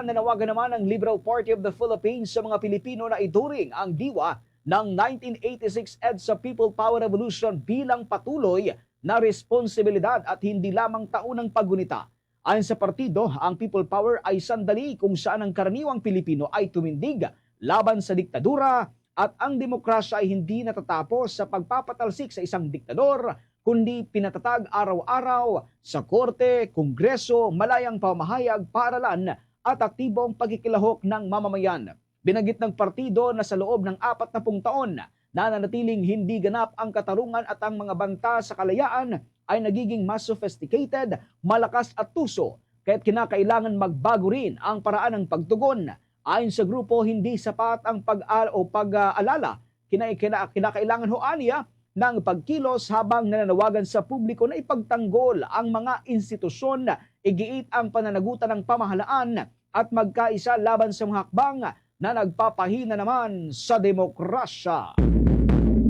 Nanawagan naman ang Liberal Party of the Philippines sa mga Pilipino na ituring ang diwa ng 1986 EDSA People Power Revolution bilang patuloy na responsibilidad at hindi lamang taunang paggunita. Ayon sa partido, ang People Power ay sandali kung saan ang karaniwang Pilipino ay tumindig laban sa diktadura at ang demokrasya ay hindi natatapos sa pagpapatalsik sa isang diktador, kundi pinatatag araw-araw sa korte, kongreso, malayang pamahayag, paaralan at aktibong pagkikilahok ng mamamayan. Binanggit ng partido na sa loob ng 40 taon nananatiling hindi ganap ang katarungan at ang mga banta sa kalayaan ay nagiging mas sophisticated, malakas at tuso, kaya't kinakailangan magbago rin ang paraan ng pagtugon. Ayon sa grupo, hindi sapat ang pag-alala. Kinakailangan ho aniya ng pagkilos habang nananawagan sa publiko na ipagtanggol ang mga institusyon, igiit ang pananagutan ng pamahalaan at magkaisa laban sa mga hakbang na nagpapahina naman sa demokrasya.